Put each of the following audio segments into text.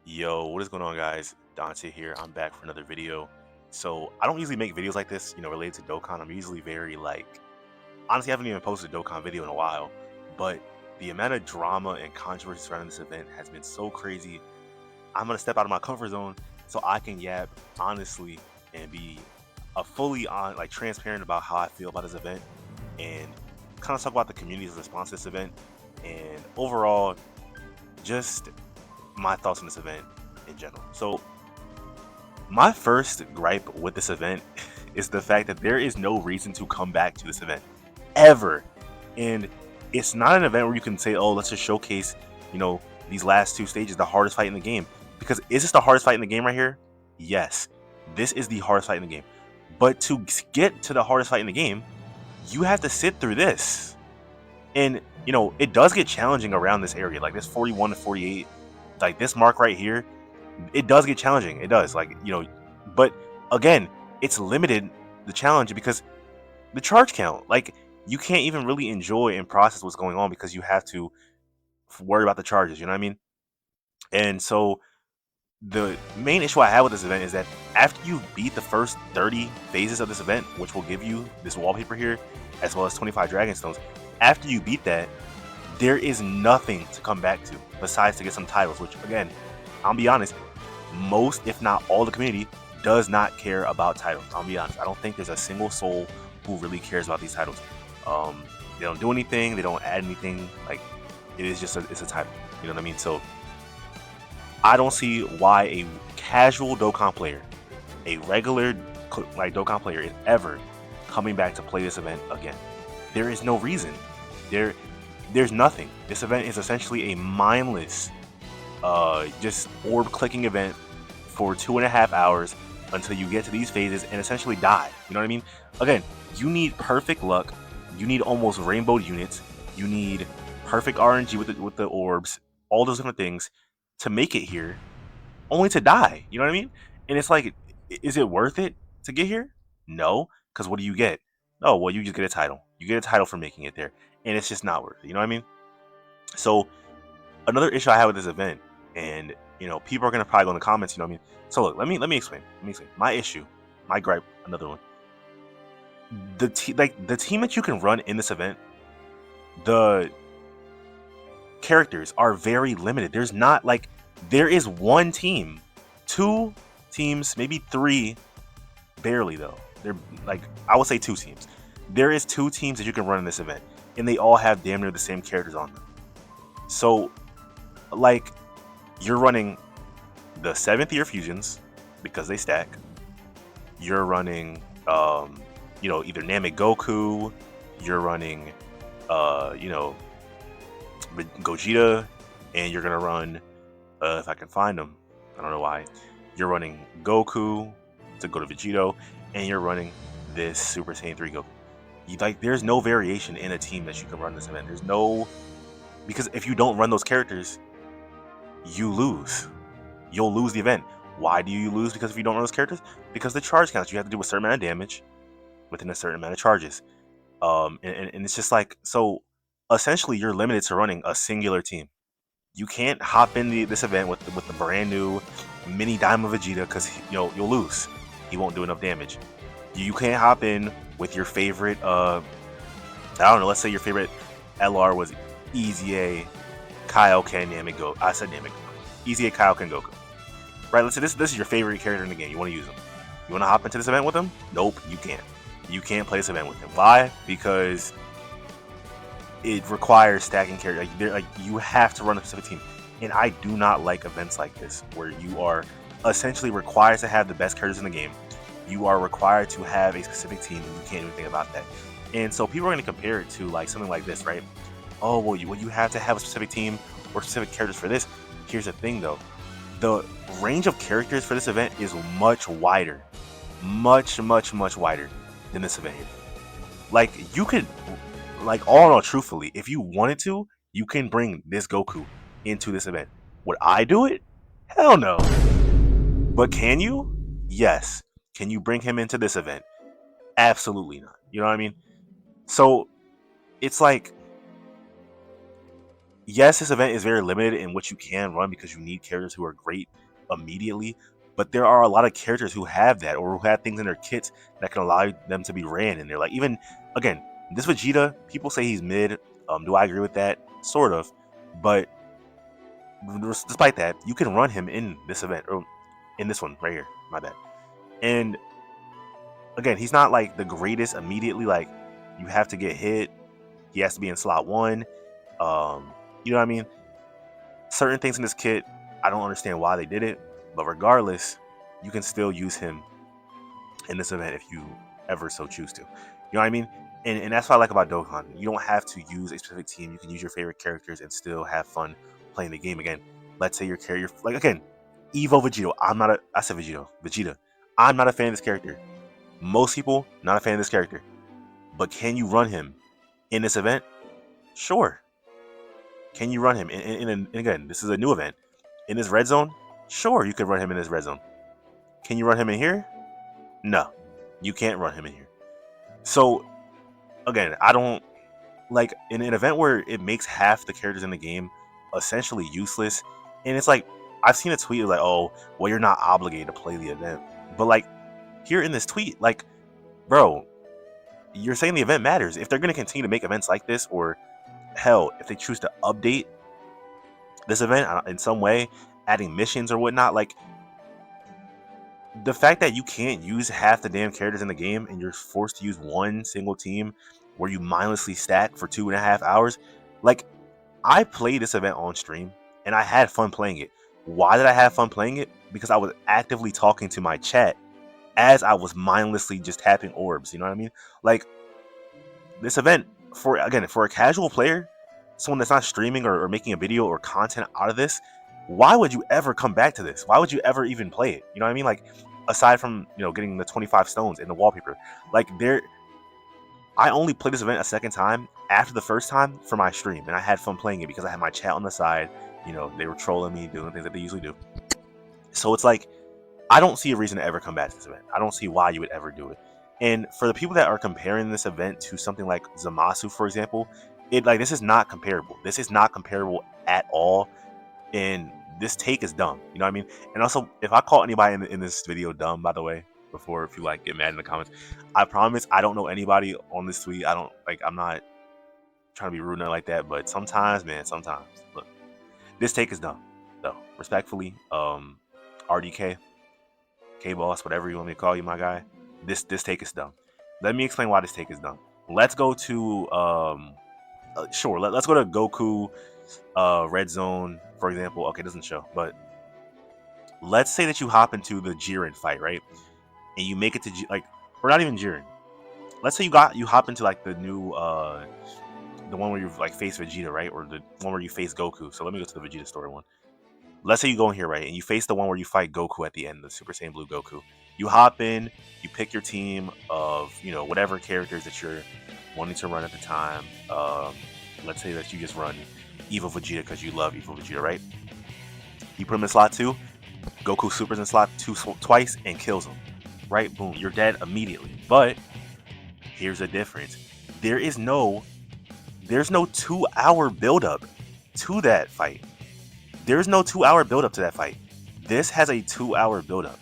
Yo, what is going on, guys? Dante here. I'm back for another video. So I don't usually make videos like this, related to Dokkan. I'm usually very honestly, I haven't even posted a Dokkan video in a while. But the amount of drama and controversy surrounding this event has been so crazy. I'm gonna step out of my comfort zone so I can yap honestly and be a fully transparent about how I feel about this event and kind of talk about the community's response to this event and overall just my thoughts on this event in general. So my first gripe with this event is the fact that there is no reason to come back to this event ever. And it's not an event where you can say, oh, let's just showcase, you know, these last two stages, the hardest fight in the game. Because is this the hardest fight in the game right here? Yes, this is the hardest fight in the game. But to get to the hardest fight in the game, you have to sit through this. And, it does get challenging around this area, like this 41 to 48, like this mark right here. It does get challenging. It does, but again, it's limited the challenge because the charge count. Like, you can't even really enjoy and process what's going on because you have to worry about the charges. You know what I mean? And so the main issue I have with this event is that after you beat the first 30 phases of this event, which will give you this wallpaper here, as well as 25 dragon stones, after you beat that, there is nothing to come back to besides to get some titles, which again, I'll be honest, most, if not all, the community does not care about titles. I'll be honest. I don't think there's a single soul who really cares about these titles. They don't do anything. They don't add anything. Like, it is just it's a title. You know what I mean? So I don't see why a casual Dokkan player, a regular Dokkan player, is ever coming back to play this event again. There is no reason. There's nothing. This event is essentially a mindless just orb clicking event for 2.5 hours until you get to these phases and essentially die. You know what I mean? Again, you need perfect luck. You need almost rainbow units. You need perfect RNG with the orbs, all those different things to make it here, only to die. You know what I mean? And it's like, is it worth it to get here? No, because what do you get? Oh, well, you just get a title. You get a title for making it there, and it's just not worth it. You know what I mean? So another issue I have with this event, and people are gonna probably go in the comments. You know what I mean? So look, let me explain. My issue, my gripe, another one. The team that you can run in this event, the characters are very limited. There is one team, two teams, maybe three, barely though. They're I would say two teams. There is two teams that you can run in this event, and they all have damn near the same characters on them. So, you're running the 7th year fusions because they stack. You're running, either Namek Goku. You're running, Gogeta, and you're gonna run, if I can find them, I don't know why. You're running Goku to go to Vegito, and you're running this Super Saiyan 3 Goku. There's no variation in a team that you can run this event. There's no, because if you don't run those characters, you lose. You'll lose the event. Why do you lose? Because if you don't run those characters, because the charge counts. You have to do a certain amount of damage within a certain amount of charges. And it's just so essentially you're limited to running a singular team. You can't hop in this event with the brand new mini Diamond Vegeta because you'll lose. He won't do enough damage. You can't hop in with your favorite I don't know, let's say your favorite LR was Easy Kaioken Namek Goku. I said Namek Goku. Easy Kaioken Goku. Right, let's say this is your favorite character in the game. You want to use him. You want to hop into this event with him? Nope, you can't. You can't play this event with him. Why? Because it requires stacking characters. You have to run a specific team. And I do not like events like this where you are essentially required to have the best characters in the game. You are required to have a specific team, and you can't do anything about that. And so people are going to compare it to something like this, right? Oh, well, you have to have a specific team or specific characters for this. Here's the thing, though. The range of characters for this event is much wider. Much, much, much wider than this event here. You could, all in all, truthfully, if you wanted to, you can bring this Goku into this event. Would I do it? Hell no. But can you? Yes. Can you bring him into this event? Absolutely not. You know what I mean? So it's yes, this event is very limited in what you can run because you need characters who are great immediately. But there are a lot of characters who have that or who have things in their kits that can allow them to be ran in there. Like even again, this Vegeta, people say he's mid. Do I agree with that? Sort of. But despite that, you can run him in this event or in this one right here. My bad. And again, he's not like the greatest immediately. Like you have to get hit. He has to be in slot 1. You know what I mean? Certain things in this kit, I don't understand why they did it, but regardless, you can still use him in this event if you ever so choose to. You know what I mean? And that's what I like about Dokkan. You don't have to use a specific team. You can use your favorite characters and still have fun playing the game. Again, let's say your character, like again, Evo Vegito. I said Vegeta. I'm not a fan of this character. Most people, not a fan of this character. But can you run him in this event? Sure. Can you run him? And again, this is a new event. In this red zone? Sure, you can run him in this red zone. Can you run him in here? No, you can't run him in here. So, again, I don't like in an event where it makes half the characters in the game essentially useless. And it's like, I've seen a tweet like, oh, well, you're not obligated to play the event. But like, here in this tweet, like, bro, you're saying the event matters. If they're going to continue to make events like this, or hell, if they choose to update this event in some way, adding missions or whatnot, like the fact that you can't use half the damn characters in the game and you're forced to use one single team where you mindlessly stack for 2.5 hours, like I played this event on stream and I had fun playing it. Why did I have fun playing it? Because I was actively talking to my chat as I was mindlessly just tapping orbs. You know what I mean? Like this event, for a casual player, someone that's not streaming or making a video or content out of this, why would you ever come back to this? Why would you ever even play it? You know what I mean? Like aside from, you know, getting the 25 stones in the wallpaper, like I only played this event a second time after the first time for my stream, and I had fun playing it because I had my chat on the side. You know, they were trolling me, doing things that they usually do. So it's like, I don't see a reason to ever come back to this event. I don't see why you would ever do it. And for the people that are comparing this event to something like Zamasu, for example, this is not comparable. This is not comparable at all. And this take is dumb. You know what I mean? And also, if I call anybody in this video dumb, by the way, before if you like get mad in the comments, I promise I don't know anybody on this tweet. I'm not trying to be rude or like that, but sometimes, man, look, this take is dumb. So respectfully, RDK, K-Boss, whatever you want me to call you, my guy, this take is dumb. Let me explain why this take is dumb. Let's go to sure, let's go to Goku red zone, for example. Okay, it doesn't show, but let's say that you hop into the Jiren fight, right? And you make it to or not even Jiren. Let's say you hop into like the new the one where you like face Vegeta, right? Or the one where you face Goku. So let me go to the Vegeta story one. Let's say you go in here, right? And you face the one where you fight Goku at the end, the Super Saiyan Blue Goku. You hop in, you pick your team of, you know, whatever characters that you're wanting to run at the time. Let's say that you just run Evo Vegeta because you love Evo Vegeta, right? You put him in slot 2, Goku supers in slot 2 twice and kills him, right? Boom, you're dead immediately. But here's the difference. There's no 2-hour buildup to that fight. There's no 2-hour buildup to that fight. This has a 2-hour buildup.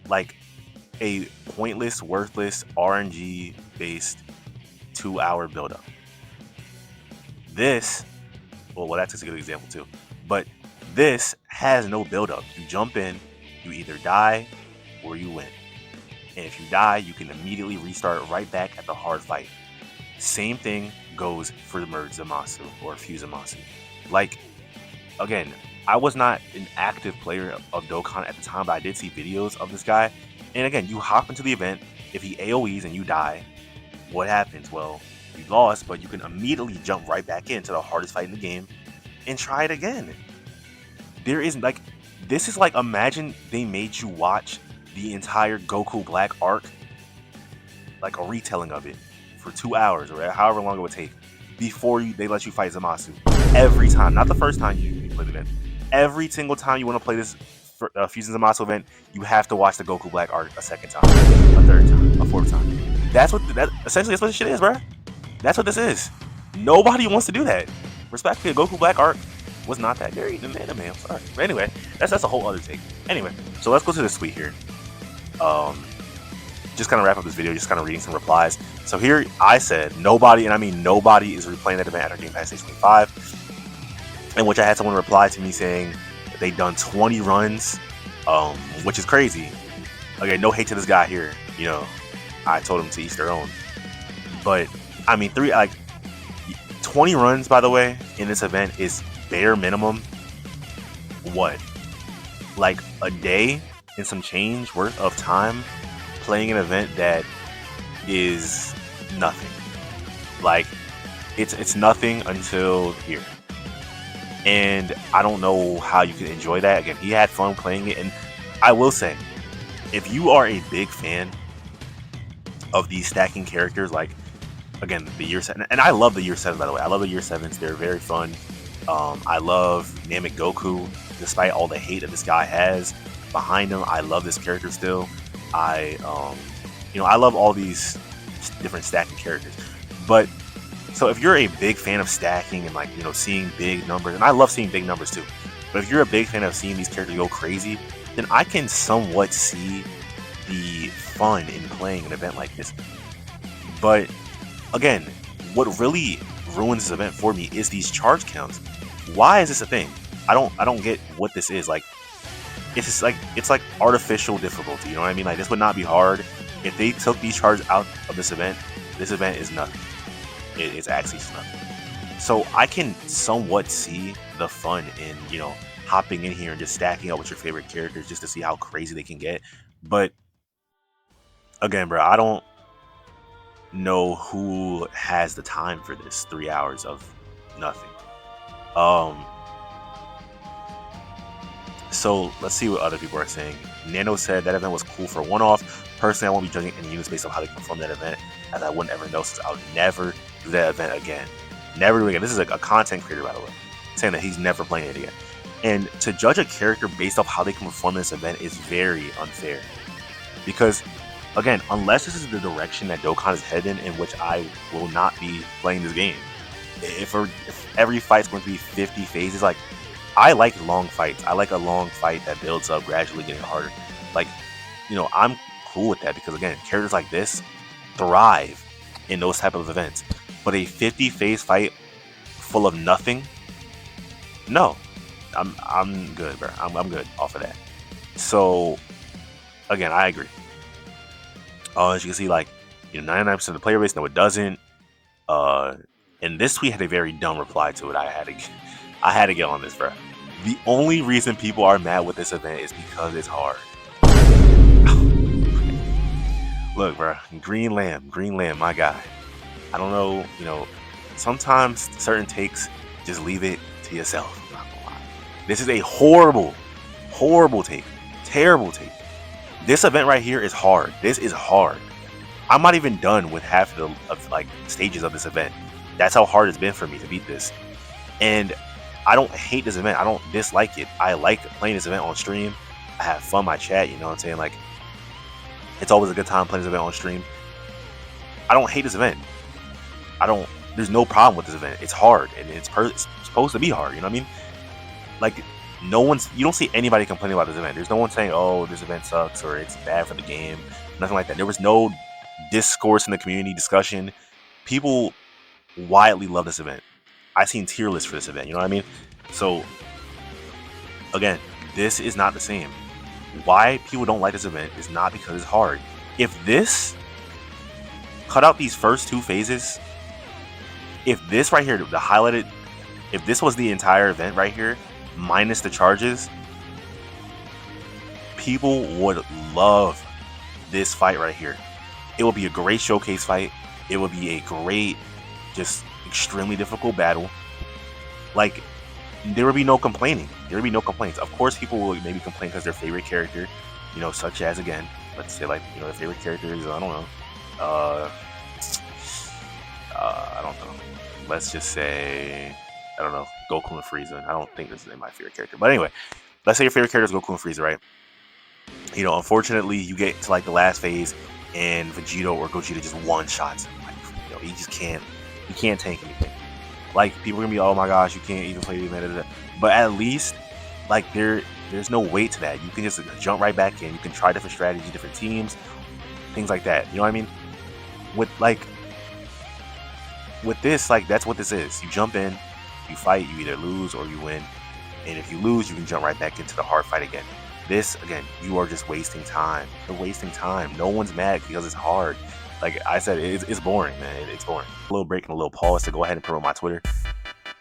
Like a pointless, worthless, RNG based 2-hour buildup. This, well, that's a good example too. But this has no buildup. You jump in, you either die or you win. And if you die, you can immediately restart right back at the hard fight. Same thing goes for the Merge Zamasu or Fuse Zamasu. Like, again, I was not an active player of Dokkan at the time, but I did see videos of this guy. And again, you hop into the event. If he AoEs and you die, what happens? Well, you lost, but you can immediately jump right back into the hardest fight in the game and try it again. There isn't like, this is like, imagine they made you watch the entire Goku Black arc, like a retelling of it for 2 hours or however long it would take before they let you fight Zamasu. Every time, not the first time you play the event. Every single time you want to play this Fusion Zamasu event, you have to watch the Goku Black arc a second time, a third time, a fourth time. Essentially that's what this shit is, bro. That's what this is. Nobody wants to do that. respectfully, the Goku Black arc was not that great in the anime. I'm sorry. But anyway, that's a whole other take. Anyway, so let's go to this tweet here. Just kind of wrap up this video, just kind of reading some replies. So here I said nobody, and I mean nobody, is replaying that event at our Game Pass Stage 25. In which I had someone reply to me saying they've done 20 runs, which is crazy. Okay, no hate to this guy here. You know, I told him to each their own. But I mean, 20 runs, by the way, in this event is bare minimum. What? Like a day and some change worth of time playing an event that is nothing. Like it's nothing until here. And I don't know how you can enjoy that. Again, he had fun playing it, and I will say, if you are a big fan of these stacking characters, like again the year 7, and I love the year 7, by the way. I love the year 7s. They're very fun. I love Namek Goku, despite all the hate that this guy has behind him. I love this character still. I love all these different stacking characters. But so if you're a big fan of stacking and seeing big numbers, and I love seeing big numbers too, but if you're a big fan of seeing these characters go crazy, then I can somewhat see the fun in playing an event like this. But again, what really ruins this event for me is these charge counts. Why is this a thing? I don't get what this is. Like, it's like artificial difficulty. You know what I mean? Like, this would not be hard if they took these charges out of this event. This event is nothing. It's actually nothing. So I can somewhat see the fun in hopping in here and just stacking up with your favorite characters just to see how crazy they can get. But again, bro, I don't know who has the time for this 3 hours of nothing. So let's see what other people are saying. Nano said that event was cool for one-off. Personally, I won't be judging any units based on how they perform that event, as I wouldn't ever know, since I would never do that event again. Never do it again. This is a content creator, by the way, saying that he's never playing it again. And to judge a character based off how they can perform in this event is very unfair. Because, again, unless this is the direction that Dokkan is heading, in which I will not be playing this game. If every fight's going to be 50 phases, like, I like long fights. I like a long fight that builds up, gradually getting harder. Like, I'm cool with that because, again, characters like this thrive in those type of events. But a 50 phase fight full of nothing, no, I'm good, bro. I'm good off of that. So, again, I agree. As you can see, 99% of the player base, no, it doesn't. And this tweet had a very dumb reply to it. I had to get on this, bro. The only reason people are mad with this event is because it's hard. Look, bro, Green Lamb, my guy. I don't know, sometimes certain takes, just leave it to yourself. I'm not gonna lie. This is a horrible take. Terrible take. This event right here is hard. This is hard. I'm not even done with half of the stages of this event. That's how hard it's been for me to beat this. And I don't hate this event. I don't dislike it. I like playing this event on stream. I have fun in my chat, you know what I'm saying? Like, it's always a good time playing this event on stream. I don't hate this event. There's no problem with this event. It's hard, and it's supposed to be hard, you know what I mean? Like, you don't see anybody complaining about this event. There's no one saying, oh, this event sucks, or it's bad for the game. Nothing like that. There was no discourse in the community, discussion. People widely love this event. I've seen tier lists for this event, you know what I mean? So, again, this is not the same. Why people don't like this event is not because it's hard. If this, cut out these first 2 phases, if this right here, the highlighted, if this was the entire event right here, minus the charges, people would love this fight right here. It will be a great showcase fight. It will be a great, just extremely difficult battle. Like, there would be no complaining. There would be no complaints. Of course, people will maybe complain because their favorite character, such as, again, let's say, their favorite character is, I don't know. I don't know. Let's just say, I don't know, Goku and Frieza. I don't think this is my favorite character. But anyway, let's say your favorite character is Goku and Frieza, right? Unfortunately, you get to, the last phase, and Vegito or Gogeta just one-shots him. He just can't. He can't tank anything. Like, people are gonna be, oh my gosh, you can't even play the event, but at least like there's no weight to that. You can just jump right back in. You can try different strategies, different teams, things like that. You know what I mean? With this, like, that's what this is. You jump in, you fight, you either lose or you win. And if you lose, you can jump right back into the hard fight again. This, again, you are just wasting time. You're wasting time. No one's mad because it's hard. Like I said, it's boring, man. It's boring. A little break and a little pause to go ahead and promote my Twitter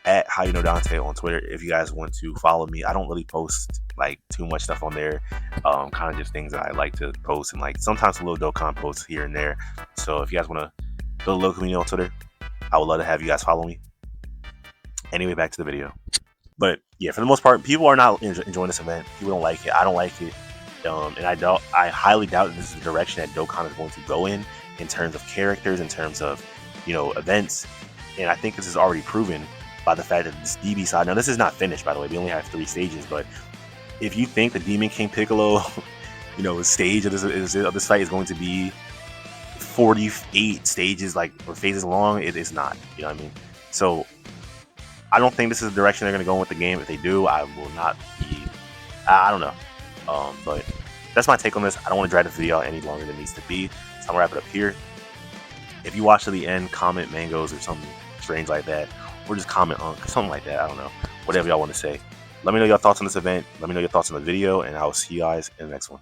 at How You Know Dante on Twitter. If you guys want to follow me, I don't really post like too much stuff on there. Kind of just things that I like to post, and like sometimes a little Dokkan posts here and there. So if you guys want to build a little community on Twitter, I would love to have you guys follow me. Anyway, back to the video. But yeah, for the most part, people are not enjoying this event. People don't like it. I don't like it. And I highly doubt that this is the direction that Dokkan is going to go in terms of characters, in terms of, events. And I think this is already proven by the fact that this DB side, now this is not finished, by the way. We only have 3 stages, but if you think the Demon King Piccolo, stage of this fight is going to be 48 stages, like, or phases long, it is not. You know what I mean? So I don't think this is the direction they're going to go with the game. If they do, I will not be. I don't know. But that's my take on this. I don't want to drag the video out any longer than it needs to be. So I'm gonna wrap it up here. If you watch to the end, comment mangoes or something strange like that, or just comment on something like that. I don't know. Whatever y'all want to say. Let me know your thoughts on this event. Let me know your thoughts on the video, and I will see you guys in the next one.